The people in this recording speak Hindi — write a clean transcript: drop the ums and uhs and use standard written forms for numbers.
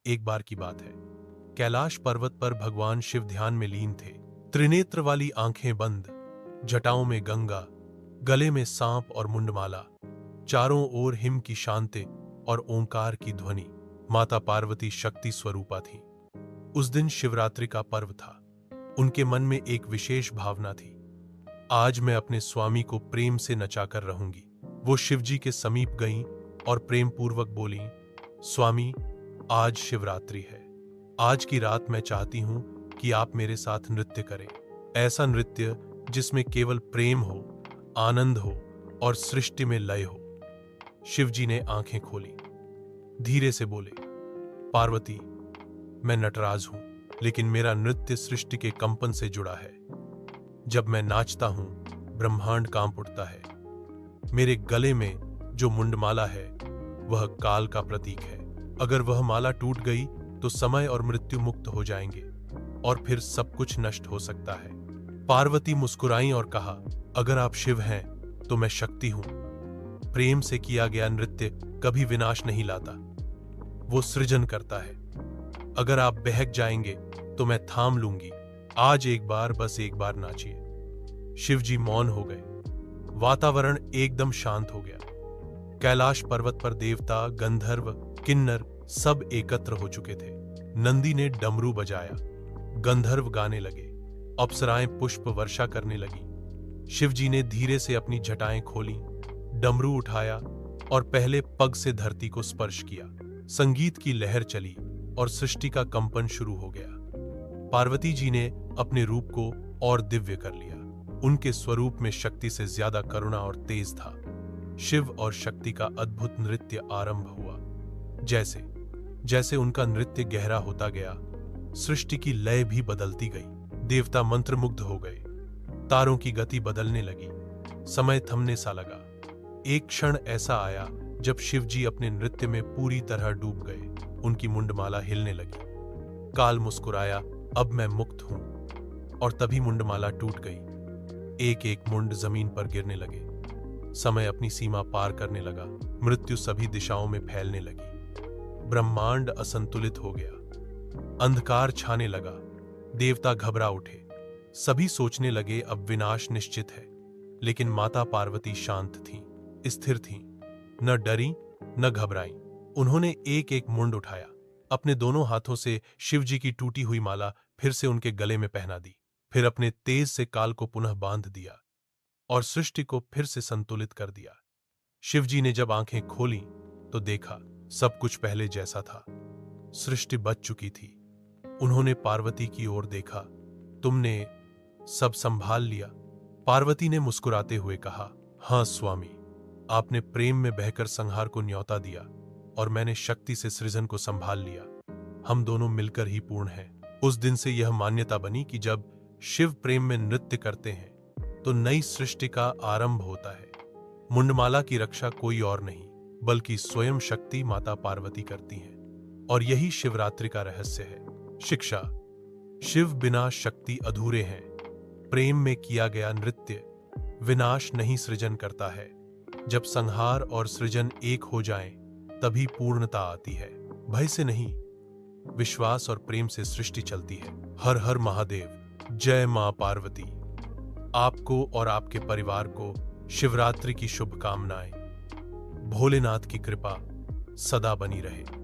एक बार की बात है। कैलाश पर्वत पर भगवान शिव ध्यान में लीन थे। त्रिनेत्र वाली आंखें बंद, जटाओं में गंगा, गले में सांप और मुंडमाला, चारों ओर हिम की शांति और ओंकार की ध्वनि। माता पार्वती शक्ति स्वरूपा थी। उस दिन शिवरात्रि का पर्व था। उनके मन में एक विशेष भावना थी। आज मैं अपने स्वामी को प्रेम से नचाकर रहूंगी। वो शिवजी के समीप गईं और प्रेम पूर्वक बोली, स्वामी, आज शिवरात्रि है। आज की रात मैं चाहती हूं कि आप मेरे साथ नृत्य करें। ऐसा नृत्य जिसमें केवल प्रेम हो, आनंद हो और सृष्टि में लय हो। शिवजी ने आंखें खोली, धीरे से बोले, पार्वती, मैं नटराज हूं, लेकिन मेरा नृत्य सृष्टि के कंपन से जुड़ा है। जब मैं नाचता हूं, ब्रह्मांड कांप उठता है। मेरे गले में जो मुंडमाला है वह काल का प्रतीक है। अगर वह माला टूट गई तो समय और मृत्यु मुक्त हो जाएंगे और फिर सब कुछ नष्ट हो सकता है। पार्वती मुस्कुराई और कहा, अगर आप शिव हैं तो मैं शक्ति हूं। प्रेम से किया गया नृत्य कभी विनाश नहीं लाता, वो सृजन करता है। अगर आप बहक जाएंगे तो मैं थाम लूंगी। आज एक बार, बस एक बार नाचिए। शिवजी मौन हो गए। वातावरण एकदम शांत हो गया। कैलाश पर्वत पर देवता, गंधर्व, किन्नर सब एकत्र हो चुके थे। नंदी ने डमरू बजाया, गंधर्व गाने लगे, अप्सराएं पुष्प वर्षा करने लगी। शिवजी ने धीरे से अपनी जटाएं खोली, डमरू उठाया और पहले पग से धरती को स्पर्श किया। संगीत की लहर चली और सृष्टि का कंपन शुरू हो गया। पार्वती जी ने अपने रूप को और दिव्य कर लिया। उनके स्वरूप में शक्ति से ज्यादा करुणा और तेज था। शिव और शक्ति का अद्भुत नृत्य आरंभ हुआ। जैसे जैसे उनका नृत्य गहरा होता गया, सृष्टि की लय भी बदलती गई। देवता मंत्रमुग्ध हो गए। तारों की गति बदलने लगी। समय थमने सा लगा। एक क्षण ऐसा आया जब शिवजी अपने नृत्य में पूरी तरह डूब गए। उनकी मुंडमाला हिलने लगी। काल मुस्कुराया, अब मैं मुक्त हूं। और तभी मुंडमाला टूट गई। एक एक मुंड जमीन पर गिरने लगे। समय अपनी सीमा पार करने लगा। मृत्यु सभी दिशाओं में फैलने लगी। ब्रह्मांड असंतुलित हो गया। अंधकार छाने लगा। देवता घबरा उठे। सभी सोचने लगे अब विनाश निश्चित है। लेकिन माता पार्वती शांत थीं, स्थिर थीं, न डरी न घबराईं। उन्होंने एक एक मुंड उठाया, अपने दोनों हाथों से शिवजी की टूटी हुई माला फिर से उनके गले में पहना दी। फिर अपने तेज से काल को पुनः बांध दिया और सृष्टि को फिर से संतुलित कर दिया। शिवजी ने जब आंखें खोली तो देखा सब कुछ पहले जैसा था। सृष्टि बच चुकी थी। उन्होंने पार्वती की ओर देखा, तुमने सब संभाल लिया? पार्वती ने मुस्कुराते हुए कहा, हां स्वामी, आपने प्रेम में बहकर संहार को न्योता दिया और मैंने शक्ति से सृजन को संभाल लिया। हम दोनों मिलकर ही पूर्ण हैं। उस दिन से यह मान्यता बनी कि जब शिव प्रेम में नृत्य करते हैं तो नई सृष्टि का आरंभ होता है। मुंडमाला की रक्षा कोई और नहीं बल्कि स्वयं शक्ति माता पार्वती करती हैं। और यही शिवरात्रि का रहस्य है। शिक्षा, शिव बिना शक्ति अधूरे हैं। प्रेम में किया गया नृत्य विनाश नहीं सृजन करता है। जब संहार और सृजन एक हो जाएं, तभी पूर्णता आती है। भय से नहीं, विश्वास और प्रेम से सृष्टि चलती है। हर हर महादेव। जय मां पार्वती। आपको और आपके परिवार को शिवरात्रि की शुभकामनाएं। भोलेनाथ की कृपा सदा बनी रहे।